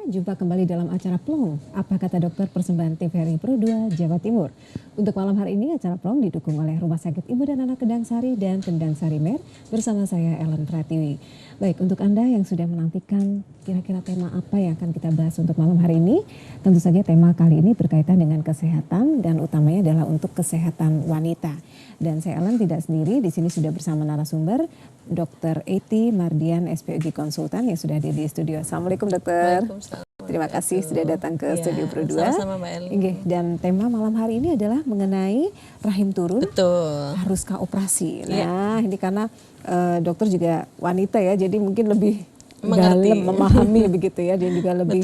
jumpa kembali dalam acara Plong. Apa kata dokter persembahan TVRI Pro 2 Jawa Timur. Untuk malam hari ini acara Plong didukung oleh Rumah Sakit Ibu dan Anak Kendang Sari dan Kendang Sari Mer bersama saya Ellen Pratiwi. Baik, untuk Anda yang sudah menantikan kira-kira tema apa yang akan kita bahas untuk malam hari ini, tentu saja tema kali ini berkaitan dengan kesehatan dan utamanya adalah untuk kesehatan wanita. Dan saya Ellen tidak sendiri, di sini sudah bersama narasumber Dr. Eti Mardian SPOG Konsultan yang sudah hadir di studio. Assalamualaikum dokter. Terima kasih sudah datang ke studio Pro 2. Sama-sama Mbak Ellen. Dan tema malam hari ini adalah mengenai rahim turun. Betul. Haruskah operasi? Nah ini karena dokter juga wanita ya, jadi mungkin lebih dalam memahami begitu ya, dan juga lebih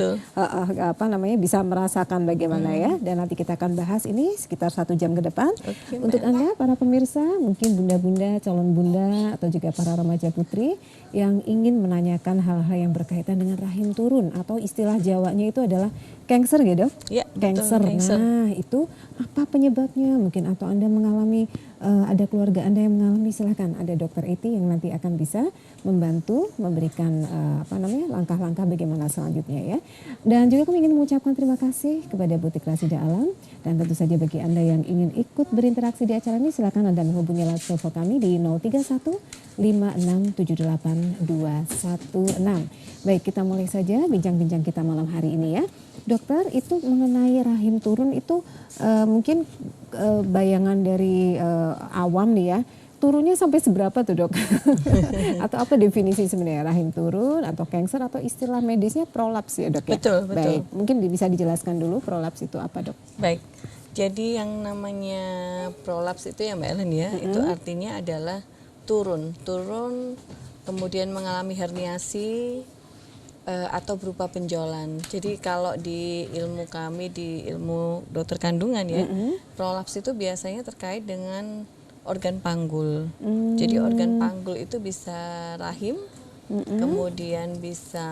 bisa merasakan bagaimana ya. Dan nanti kita akan bahas ini sekitar 1 jam ke depan. Untuk Anda para pemirsa, mungkin bunda-bunda, calon bunda atau juga para remaja putri yang ingin menanyakan hal-hal yang berkaitan dengan rahim turun atau istilah Jawanya itu adalah cancer ya dok? Ya, cancer. Nah itu apa penyebabnya mungkin, atau Anda mengalami ada keluarga Anda yang mengalami, silahkan ada dokter Eti yang nanti akan bisa membantu memberikan langkah-langkah bagaimana selanjutnya ya. Dan juga kami ingin mengucapkan terima kasih kepada Butik Rasida Alam, dan tentu saja bagi Anda yang ingin ikut berinteraksi di acara ini silakan Anda menghubungi lewat telepon kami di 031 5678 216. Baik, kita mulai saja bincang-bincang kita malam hari ini ya. Dokter, itu mengenai rahim turun itu mungkin bayangan dari awam nih ya, turunnya sampai seberapa tuh dok? Atau apa definisi sebenarnya rahim turun atau cancer, atau istilah medisnya prolaps ya dok ya? Betul. Baik, mungkin bisa dijelaskan dulu prolaps itu apa dok? Baik, jadi yang namanya prolaps itu ya Mbak Ellen ya, itu artinya adalah turun kemudian mengalami herniasi atau berupa penjolan. Jadi kalau di ilmu kami, di ilmu dokter kandungan ya, prolaps itu biasanya terkait dengan organ panggul. Jadi organ panggul itu bisa rahim, kemudian bisa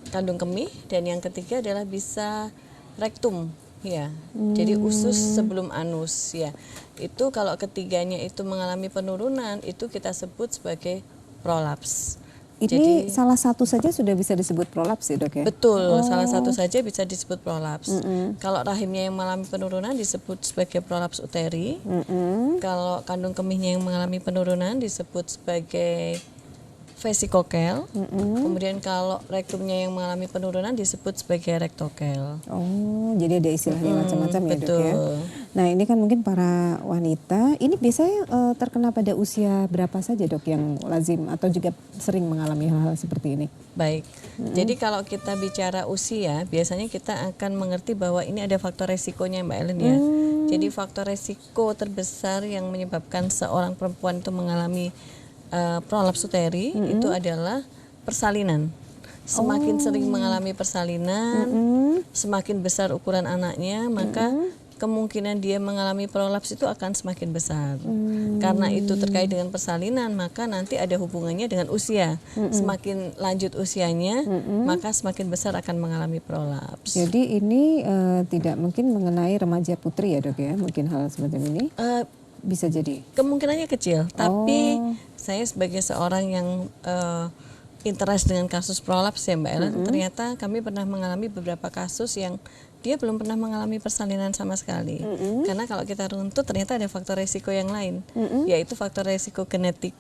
kandung kemih, dan yang ketiga adalah bisa rektum. Ya, jadi usus sebelum anus ya. Itu kalau ketiganya itu mengalami penurunan, itu kita sebut sebagai prolaps. Ini salah satu saja sudah bisa disebut prolaps ya dok ya? Betul, salah satu saja bisa disebut prolaps. Kalau rahimnya yang mengalami penurunan disebut sebagai prolaps uteri. Kalau kandung kemihnya yang mengalami penurunan disebut sebagai vesikokel. Kemudian kalau rektumnya yang mengalami penurunan disebut sebagai rektokel. Oh, jadi ada istilahnya macam-macam ya betul. dok ya. Nah ini kan mungkin para wanita, ini biasanya terkena pada usia berapa saja dok yang lazim atau juga sering mengalami hal-hal seperti ini? Baik, jadi kalau kita bicara usia, biasanya kita akan mengerti bahwa ini ada faktor resikonya Mbak Ellen ya. Jadi faktor resiko terbesar yang menyebabkan seorang perempuan itu mengalami prolaps uteri itu adalah persalinan. Semakin sering mengalami persalinan, semakin besar ukuran anaknya, maka kemungkinan dia mengalami prolaps itu akan semakin besar. Karena itu terkait dengan persalinan, maka nanti ada hubungannya dengan usia. Semakin lanjut usianya, maka semakin besar akan mengalami prolaps. Jadi ini tidak mungkin mengenai remaja putri ya dok ya, mungkin hal seperti ini? Bisa jadi? Kemungkinannya kecil, tapi saya sebagai seorang yang interest dengan kasus prolaps ya Mbak Ellen, ternyata kami pernah mengalami beberapa kasus yang dia belum pernah mengalami persalinan sama sekali. Karena kalau kita runtut ternyata ada faktor resiko yang lain, yaitu faktor resiko genetik.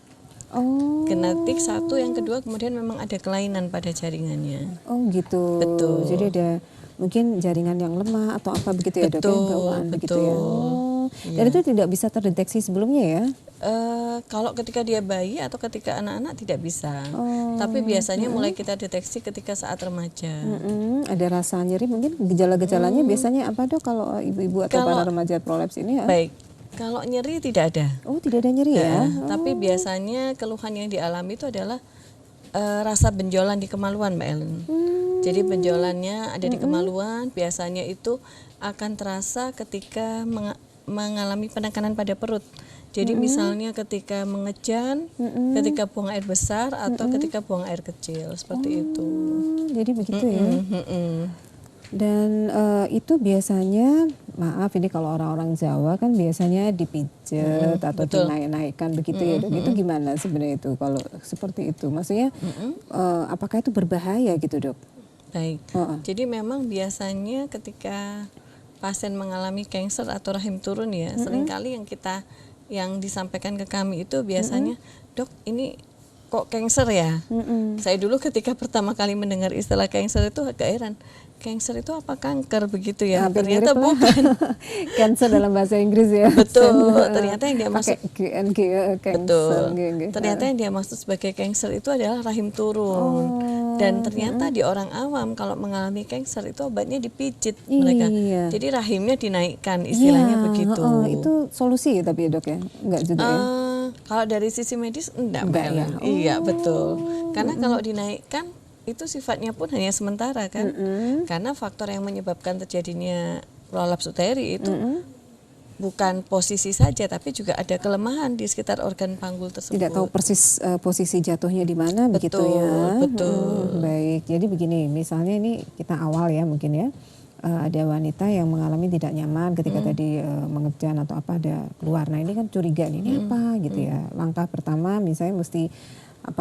Genetik satu, yang kedua kemudian memang ada kelainan pada jaringannya. Oh gitu. Betul. Jadi ada mungkin jaringan yang lemah atau apa begitu ya dok? Bawaan begitu ya. Dan itu tidak bisa terdeteksi sebelumnya ya? Kalau ketika dia bayi atau ketika anak-anak tidak bisa. Tapi biasanya mulai kita deteksi ketika saat remaja. Ada rasa nyeri, mungkin gejala-gejalanya biasanya apa dok kalau ibu-ibu atau para remaja prolaps ini ya? Baik, kalau nyeri tidak ada. Oh tidak ada nyeri ya? Tapi biasanya keluhan yang dialami itu adalah rasa benjolan di kemaluan Mbak Ellen. Jadi benjolannya ada di kemaluan, biasanya itu akan terasa ketika mengalami penekanan pada perut. Jadi misalnya ketika mengejan, ketika buang air besar, atau ketika buang air kecil, seperti itu. Jadi begitu ya. Dan itu biasanya, maaf ini kalau orang-orang Jawa kan biasanya dipijet atau dinaik-naikkan begitu ya dok. Itu gimana sebenarnya itu kalau seperti itu? Maksudnya apakah itu berbahaya gitu dok? Baik. Jadi memang biasanya ketika pasien mengalami kanker atau rahim turun ya, seringkali yang disampaikan ke kami itu biasanya, dok ini kok kanker ya? Saya dulu ketika pertama kali mendengar istilah kanker itu agak heran. Kanker itu apa kanker begitu ya? Ternyata bukan. Cancer dalam bahasa Inggris ya. Betul. Ternyata yang dia maksud betul. Ternyata yang dia maksud sebagai kanker itu adalah rahim turun. Dan ternyata di orang awam kalau mengalami kanker itu obatnya dipijit mereka. Jadi rahimnya dinaikkan, istilahnya begitu. Itu solusi ya tapi ya dok ya? Enggak juga ya? Kalau dari sisi medis enggak ya? Iya betul. Karena kalau dinaikkan itu sifatnya pun hanya sementara kan, karena faktor yang menyebabkan terjadinya prolaps uteri itu bukan posisi saja, tapi juga ada kelemahan di sekitar organ panggul tersebut. Tidak tahu persis posisi jatuhnya di mana, begitu ya. Betul. Baik, jadi begini, misalnya ini kita awal ya mungkin ya, ada wanita yang mengalami tidak nyaman ketika tadi mengejan atau apa ada keluar. Nah ini kan curiga nih, ini apa gitu ya. Langkah pertama misalnya mesti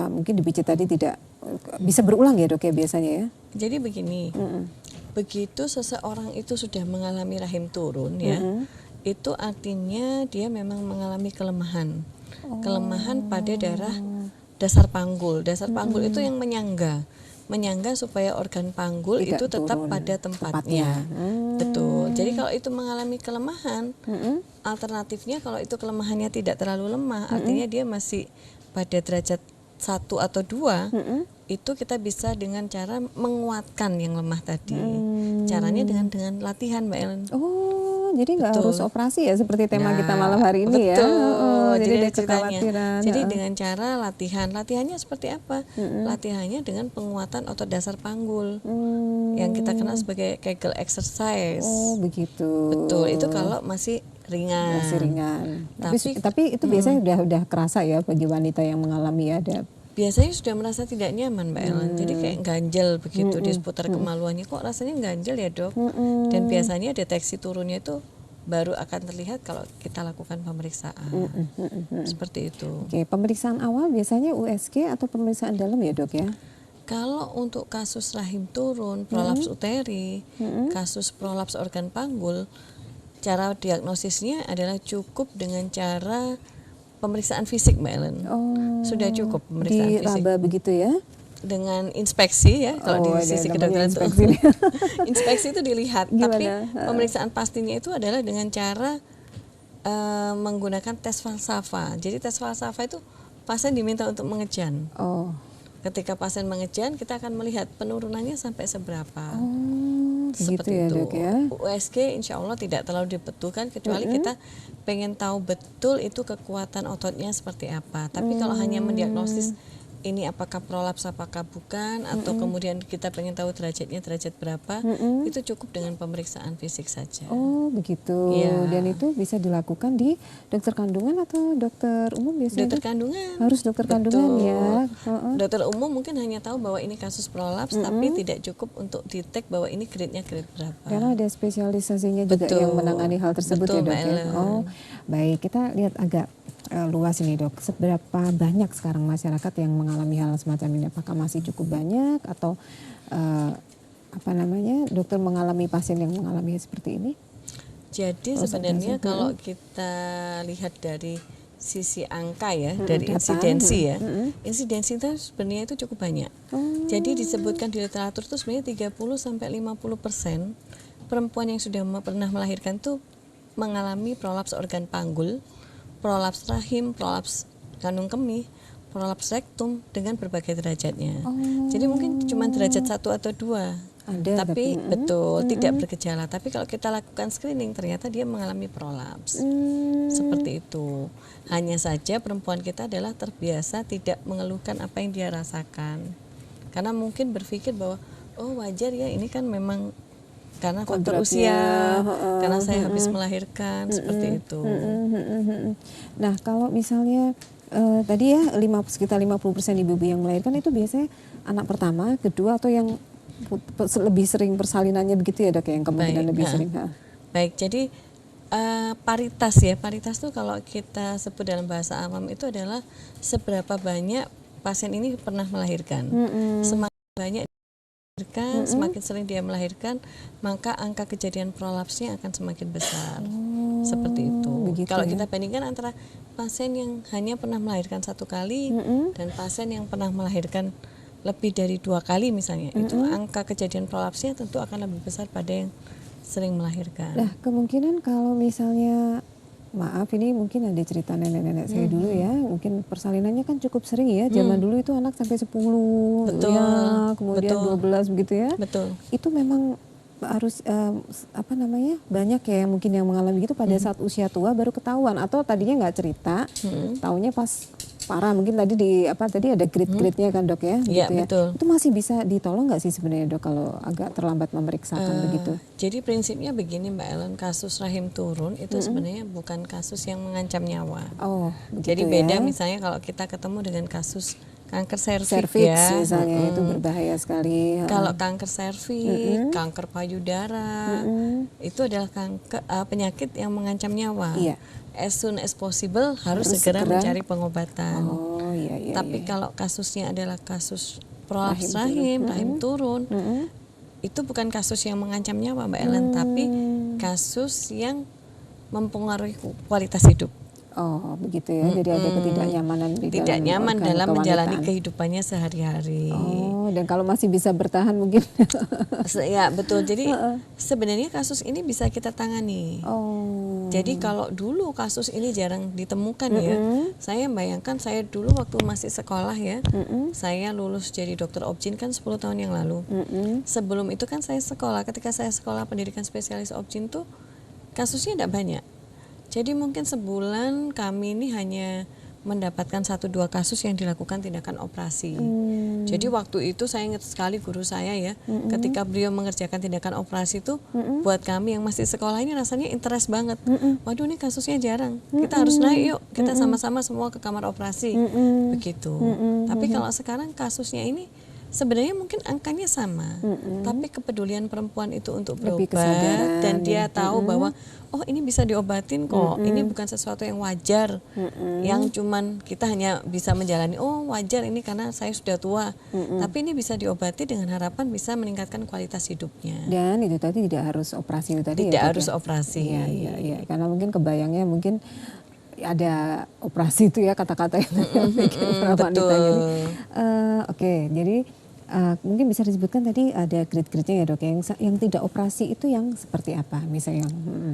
mungkin dipijit tadi tidak bisa berulang ya dok ya biasanya ya. Jadi begini, begitu seseorang itu sudah mengalami rahim turun ya, itu artinya dia memang mengalami kelemahan, kelemahan pada dasar panggul. Dasar panggul itu yang menyangga supaya organ panggul tidak itu tetap pada tempatnya. Betul. Jadi kalau itu mengalami kelemahan, alternatifnya kalau itu kelemahannya tidak terlalu lemah, artinya dia masih pada derajat 1 atau 2, itu kita bisa dengan cara menguatkan yang lemah tadi. Caranya dengan latihan, Mbak Ellen. Jadi nggak harus operasi ya seperti tema kita malam hari ini ya. Jadi ceritanya. Jadi dengan cara latihannya seperti apa? Latihannya dengan penguatan otot dasar panggul, yang kita kenal sebagai Kegel exercise. Begitu. Betul. Itu kalau masih ringan. Tapi itu biasanya udah kerasa ya bagi wanita yang mengalami ada. Biasanya sudah merasa tidak nyaman Mbak Ellen, jadi kayak ganjel begitu di seputar kemaluannya, kok rasanya ganjel ya dok. Dan biasanya deteksi turunnya itu baru akan terlihat kalau kita lakukan pemeriksaan. Seperti itu. Oke, pemeriksaan awal biasanya USG atau pemeriksaan dalam ya dok ya? Kalau untuk kasus rahim turun, prolaps uteri, kasus prolaps organ panggul, cara diagnosisnya adalah cukup dengan cara pemeriksaan fisik Mbak Ellen. Sudah cukup pemeriksaan fisik. Diraba begitu ya? Dengan inspeksi ya, kalau di sisi kedokteran itu. Inspeksi itu dilihat, tapi pemeriksaan pastinya itu adalah dengan cara menggunakan tes falsafa. Jadi tes falsafa itu pasien diminta untuk mengejan. Ketika pasien mengejan, kita akan melihat penurunannya sampai seberapa. Seperti ya, itu. Dok, ya? USG insya Allah tidak terlalu dibutuhkan kecuali kita pengen tahu betul itu kekuatan ototnya seperti apa. Tapi kalau hanya mendiagnosis ini apakah prolaps apakah bukan, atau kemudian kita pengen tahu derajatnya derajat berapa, itu cukup dengan pemeriksaan fisik saja. Begitu. Ya. Dan itu bisa dilakukan di dokter kandungan atau dokter umum biasanya? Dokter kandungan. Harus dokter kandungan ya. Dokter umum mungkin hanya tahu bahwa ini kasus prolaps, tapi tidak cukup untuk detek bahwa ini grade-nya grade berapa. Karena ada spesialisasinya juga yang menangani hal tersebut ya dok ya. Baik, kita lihat agak luas ini dok, seberapa banyak sekarang masyarakat yang mengalami hal semacam ini? Apakah masih cukup banyak atau dokter mengalami pasien yang mengalami seperti ini? Jadi sebenarnya kalau kita lihat dari sisi angka ya, dari insidensi ya, insidensi itu sebenarnya itu cukup banyak. Jadi disebutkan di literatur itu sebenarnya 30-50% perempuan yang sudah pernah melahirkan tuh mengalami prolaps organ panggul, prolaps rahim, prolaps kandung kemih, prolaps rektum dengan berbagai derajatnya. Jadi mungkin cuma derajat 1 atau 2. Tapi betul tidak bergejala. Tapi kalau kita lakukan screening ternyata dia mengalami prolaps. Seperti itu. Hanya saja perempuan kita adalah terbiasa tidak mengeluhkan apa yang dia rasakan. Karena mungkin berpikir bahwa wajar ya, ini kan memang karena faktor usia, karena saya habis melahirkan, seperti itu. Nah, kalau misalnya tadi ya sekitar 50% ibu-ibu yang melahirkan itu biasanya anak pertama, kedua, atau yang lebih sering persalinannya begitu ya dok, yang kemungkinan lebih sering. Baik, jadi paritas ya, paritas tuh kalau kita sebut dalam bahasa awam itu adalah seberapa banyak pasien ini pernah melahirkan. Semakin banyak semakin sering dia melahirkan, maka angka kejadian prolapsnya akan semakin besar. Seperti itu. Kalau kita bandingkan antara pasien yang hanya pernah melahirkan 1 kali dan pasien yang pernah melahirkan lebih dari 2 kali misalnya, itu angka kejadian prolapsnya tentu akan lebih besar pada yang sering melahirkan. Nah, kemungkinan kalau misalnya, maaf ini mungkin ada cerita nenek-nenek saya dulu ya, mungkin persalinannya kan cukup sering ya, zaman dulu itu anak sampai 10, Betul, ya, kemudian betul. 12 begitu ya. Betul. Itu memang harus banyak ya mungkin yang mengalami gitu pada saat usia tua baru ketahuan, atau tadinya nggak cerita, taunya pas parah. Mungkin tadi ada grade-grade-nya kan dok ya, Iya, gitu ya. betul. Itu masih bisa ditolong nggak sih sebenarnya dok kalau agak terlambat memeriksakan begitu? Jadi prinsipnya begini Mbak Ellen, kasus rahim turun itu sebenarnya bukan kasus yang mengancam nyawa. Oh, Jadi begitu beda ya. misalnya kalau kita ketemu dengan kasus kanker serviks Serviks ya. misalnya itu berbahaya sekali. Kalau kanker serviks, kanker payudara, itu adalah penyakit yang mengancam nyawa. Iya. As soon as possible harus segera mencari pengobatan. Oh iya. Tapi kalau kasusnya adalah kasus prolaps rahim turun, itu bukan kasus yang mengancam nyawa Mbak Ellen, tapi kasus yang mempengaruhi kualitas hidup. Oh begitu ya, jadi ada ketidaknyamanan di Tidak dalam nyaman organ dalam menjalani kewanitaan. kehidupannya sehari-hari. Oh, dan kalau masih bisa bertahan mungkin. Ya betul, jadi sebenarnya kasus ini bisa kita tangani. Oh. Jadi kalau dulu kasus ini jarang ditemukan ya, saya bayangkan saya dulu waktu masih sekolah ya, saya lulus jadi dokter obgyn kan 10 tahun yang lalu. Sebelum itu kan saya sekolah, ketika saya sekolah pendidikan spesialis obgyn tuh kasusnya tidak banyak. Jadi mungkin sebulan kami ini hanya mendapatkan 1-2 kasus yang dilakukan tindakan operasi. Jadi waktu itu saya ingat sekali guru saya ya, ketika beliau mengerjakan tindakan operasi itu buat kami yang masih sekolah ini rasanya interest banget. Waduh ini kasusnya jarang, kita harus naik yuk, kita sama-sama semua ke kamar operasi. Begitu. Tapi kalau sekarang kasusnya ini sebenarnya mungkin angkanya sama, tapi kepedulian perempuan itu untuk Lebih berobat kesadaran, dan dia ya. tahu bahwa oh ini bisa diobatin kok, ini bukan sesuatu yang wajar, yang cuman kita hanya bisa menjalani oh wajar ini karena saya sudah tua, tapi ini bisa diobati dengan harapan bisa meningkatkan kualitas hidupnya. Dan itu tadi tidak harus operasi itu tadi. Tidak ya, Dok, harus ya? operasi. Iya. Karena mungkin kebayangnya mungkin ada operasi itu ya kata-kata yang bikin para wanita jadi. Oke, jadi mungkin bisa disebutkan tadi ada grade-grade-nya ya dok, yang tidak operasi itu yang seperti apa misalnya?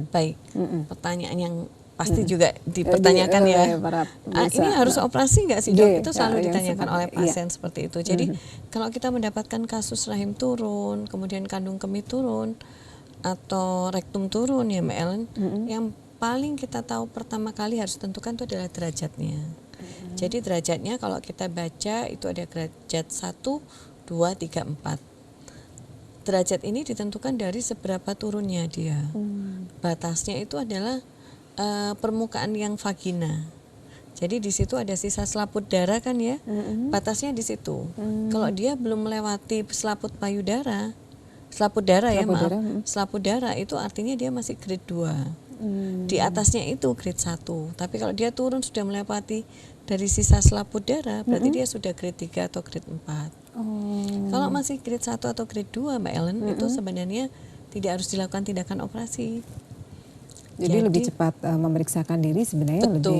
Baik, pertanyaan yang pasti juga dipertanyakan ya. Ini harus operasi nggak sih dok? Itu selalu ditanyakan oleh pasien seperti itu. Jadi kalau kita mendapatkan kasus rahim turun, kemudian kandung kemih turun, atau rektum turun ya Mbak Ellen, yang paling kita tahu pertama kali harus tentukan itu adalah derajatnya. Jadi derajatnya kalau kita baca itu ada derajat 1, 2, 3, 4. Derajat ini ditentukan dari seberapa turunnya dia. Batasnya itu adalah permukaan yang vagina. Jadi di situ ada sisa selaput darah kan ya. Batasnya di situ. Kalau dia belum melewati selaput payudara, selaput darah itu artinya dia masih grade 2. Di atasnya itu grade 1. Tapi kalau dia turun sudah melewati dari sisa selaput darah, berarti dia sudah grade 3 atau grade 4. Kalau masih grade 1 atau grade 2 Mbak Ellen, itu sebenarnya tidak harus dilakukan tindakan operasi. Jadi lebih cepat memeriksakan diri sebenarnya. Betul.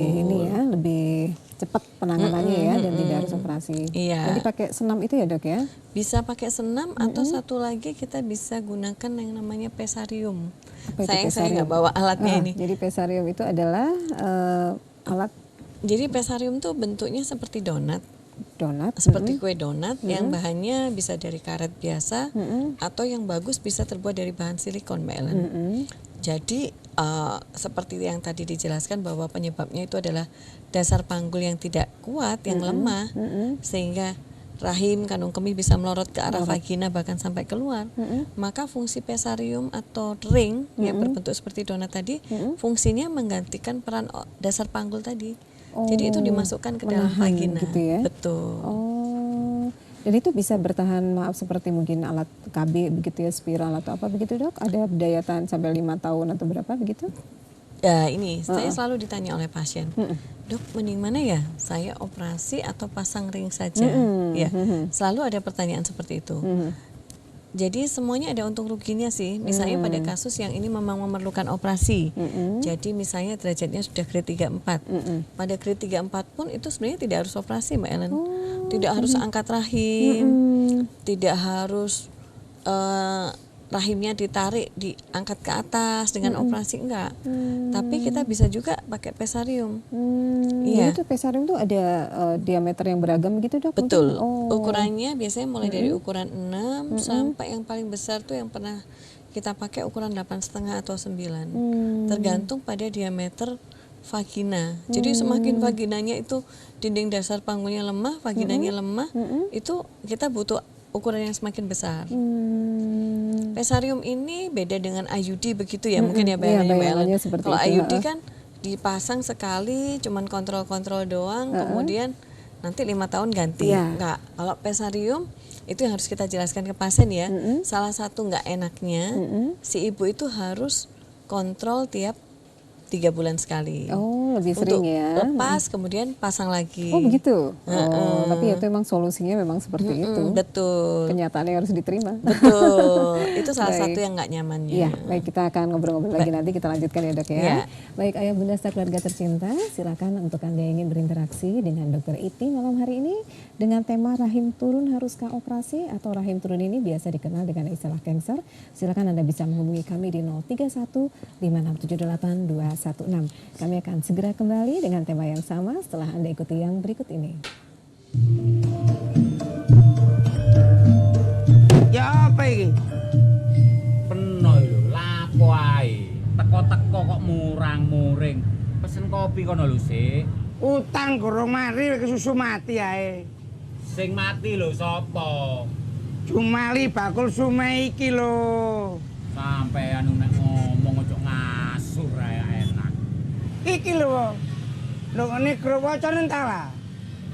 lebih cepat penanganannya ya, dan tidak harus operasi. Iya. Jadi pakai senam itu ya dok ya? Bisa pakai senam atau satu lagi kita bisa gunakan yang namanya pesarium. Saya nggak bawa alatnya ini. Jadi pesarium itu adalah alat. Jadi pesarium tuh bentuknya seperti donat. Seperti kue donat yang bahannya bisa dari karet biasa atau yang bagus bisa terbuat dari bahan silikon Mbak Ellen. Jadi seperti yang tadi dijelaskan bahwa penyebabnya itu adalah dasar panggul yang tidak kuat, yang lemah, sehingga rahim, kandung kemih bisa melorot ke arah vagina bahkan sampai keluar. Maka fungsi pesarium atau ring yang berbentuk seperti donat tadi, fungsinya menggantikan peran dasar panggul tadi. Jadi itu dimasukkan ke dalam vagina. Gitu ya? Betul. Dan itu bisa bertahan, maaf, seperti mungkin alat KB begitu ya, spiral atau apa begitu dok? Ada daya tahan sampai 5 tahun atau berapa begitu? Ya ini saya selalu ditanya oleh pasien, dok mending mana ya, saya operasi atau pasang ring saja? Ya, selalu ada pertanyaan seperti itu. Jadi semuanya ada untung ruginya sih. Misalnya pada kasus yang ini memang memerlukan operasi. Jadi misalnya derajatnya sudah grade 3-4. Pada grade 3-4 pun itu sebenarnya tidak harus operasi Mbak Ellen. Tidak harus angkat rahim, tidak harus rahimnya ditarik, diangkat ke atas dengan operasi, enggak. Tapi kita bisa juga pakai pesarium. Iya. Itu pesarium tuh ada diameter yang beragam gitu dok? Betul. Oh. Ukurannya biasanya mulai dari ukuran 6 sampai yang paling besar tuh yang pernah kita pakai ukuran 8,5 atau 9. Tergantung pada diameter vagina. Jadi semakin vaginanya itu dinding dasar panggulnya lemah, vaginanya lemah, itu kita butuh ukuran yang semakin besar. Pesarium ini beda dengan IUD begitu ya, mungkin ya bayangannya Mbak Ellen. Kalau IUD kan dipasang sekali, cuman kontrol-kontrol doang, kemudian nanti 5 tahun ganti. Enggak, kalau pesarium itu yang harus kita jelaskan ke pasien ya. Salah satu enggak enaknya, si ibu itu harus kontrol tiap 3 bulan sekali. Oh, lebih sering ya. Lepas kemudian pasang lagi. Oh, begitu. Tapi itu memang solusinya memang seperti itu. Betul. Kenyataannya harus diterima. Betul. Itu salah satu yang nggak nyamannya. Iya, baik, kita akan ngobrol-ngobrol lagi nanti, kita lanjutkan ya dok ya. Baik, ayah bunda serta keluarga tercinta, silakan untuk Anda yang ingin berinteraksi dengan Dr. Iti malam hari ini dengan tema rahim turun haruskah operasi, atau rahim turun ini biasa dikenal dengan istilah kanker. Silakan Anda bisa menghubungi kami di 031 5678 216. Kami akan segera kembali dengan tema yang sama setelah Anda ikuti yang berikut ini. Ya apa ini? Penoy lho, lapo ae. Teko-teko kok murang-muring. Pesen kopi kono lho, Sik. Utang gorong mari kesusu mati ae. Sing mati lho sapa? Jumali bakul sume iki lho. Sampeyan nek ngomong ojo ngasur ae enak. Iki lho. Lho ngene grup wacana entahlah.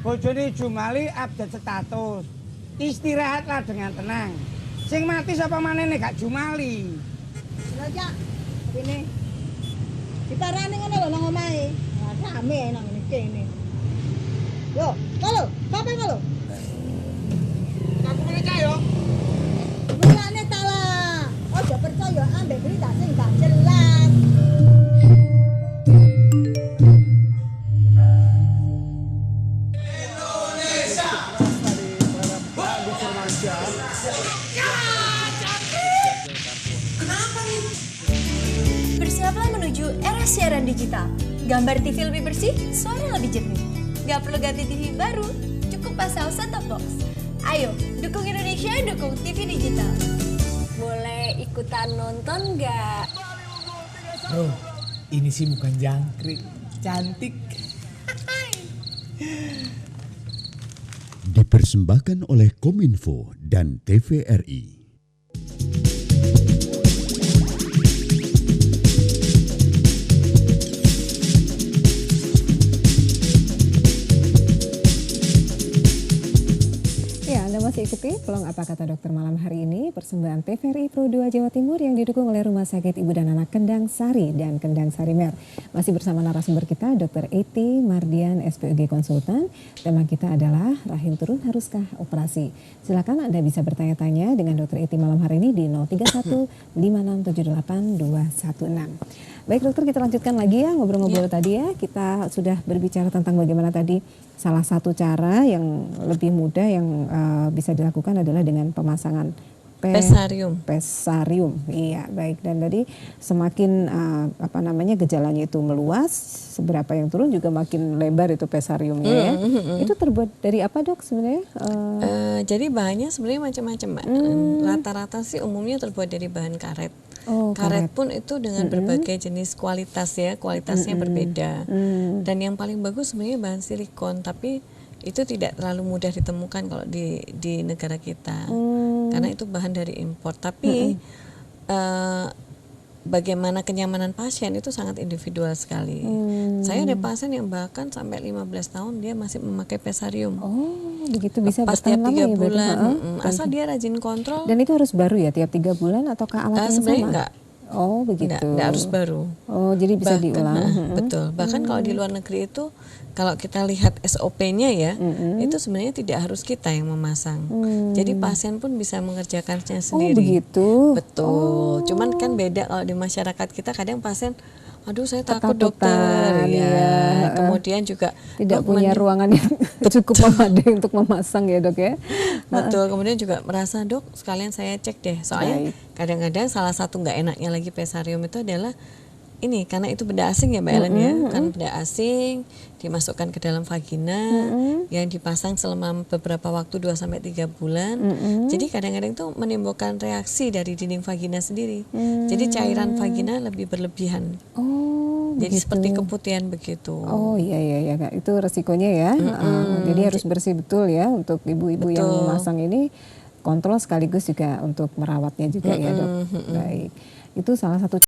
Bojone Jumali update status. Istirahatlah dengan tenang. Sing mati sapa manene gak Jumali. Lha ya, ini. Diparani ngono lho nang omahe. Nah, rame nang kene. Yo, halo, sapa lho? Aku kene cah yo. Mulane ta lah. Ojo percaya ambek berita sing gak jelas. Bersiaplah menuju era siaran digital. Gambar TV lebih bersih, suara lebih jernih. Gak perlu ganti TV baru, cukup pasang set-top box. Ayo, dukung Indonesia, dukung TV digital. Boleh ikutan nonton gak? Oh, ini sih bukan jangkrik, cantik. Dipersembahkan oleh Kominfo dan TVRI. Masih ikuti Pelong Apa Kata Dokter malam hari ini, persembahan TVRI Pro 2 Jawa Timur yang didukung oleh Rumah Sakit Ibu dan Anak Kendang Sari dan Kendang Sari Mer. Masih bersama narasumber kita Dr. Iti Mardian, SPOG Konsultan. Tema kita adalah rahim turun haruskah operasi. Silakan Anda bisa bertanya-tanya dengan Dr. Iti malam hari ini di 031 5678 216. Baik dokter, kita lanjutkan lagi ya ngobrol-ngobrol tadi ya. Kita sudah berbicara tentang bagaimana tadi salah satu cara yang lebih mudah yang bisa dilakukan adalah dengan pemasangan pesarium. Iya, baik. Dan tadi semakin gejalanya itu meluas, seberapa yang turun juga makin lebar itu pesariumnya ya. Itu terbuat dari apa dok sebenarnya? Jadi bahannya sebenarnya macam-macam Mbak. Rata-rata sih umumnya terbuat dari bahan karet. Karet pun itu dengan berbagai jenis kualitas ya, kualitasnya berbeda. Dan yang paling bagus sebenarnya bahan silikon, tapi itu tidak terlalu mudah ditemukan kalau di negara kita, karena itu bahan dari impor. Tapi bagaimana kenyamanan pasien itu sangat individual sekali. Saya ada pasien yang bahkan sampai 15 tahun dia masih memakai pesarium. Oh, begitu bisa pas tiap 3 bulan. Ya, asal dia rajin kontrol. Dan itu harus baru ya tiap 3 bulan ataukah alat yang sebenarnya sama? Oh begitu. Nggak harus baru. Oh jadi bisa diulang. Betul. Bahkan kalau di luar negeri itu kalau kita lihat SOP-nya ya, itu sebenarnya tidak harus kita yang memasang. Jadi pasien pun bisa mengerjakannya sendiri. Oh begitu. Betul. Cuman kan beda kalau di masyarakat kita kadang pasien, aduh saya takut dokter, ya. Kemudian juga tidak punya ruangan yang cukup memadai untuk memasang ya dok ya. Betul. Kemudian juga merasa dok sekalian saya cek deh. Soalnya kadang-kadang salah satu nggak enaknya lagi pesarium itu adalah ini karena itu benda asing ya Mbak Ellen ya, kan benda asing dimasukkan ke dalam vagina yang dipasang selama beberapa waktu 2-3 bulan. Jadi kadang-kadang itu menimbulkan reaksi dari dinding vagina sendiri. Jadi cairan vagina lebih berlebihan. Oh, jadi begitu. seperti keputihan begitu. Oh iya Kak, itu resikonya ya. Jadi harus bersih betul ya untuk ibu-ibu yang memasang ini, kontrol sekaligus juga untuk merawatnya juga ya dok. Baik, itu salah satu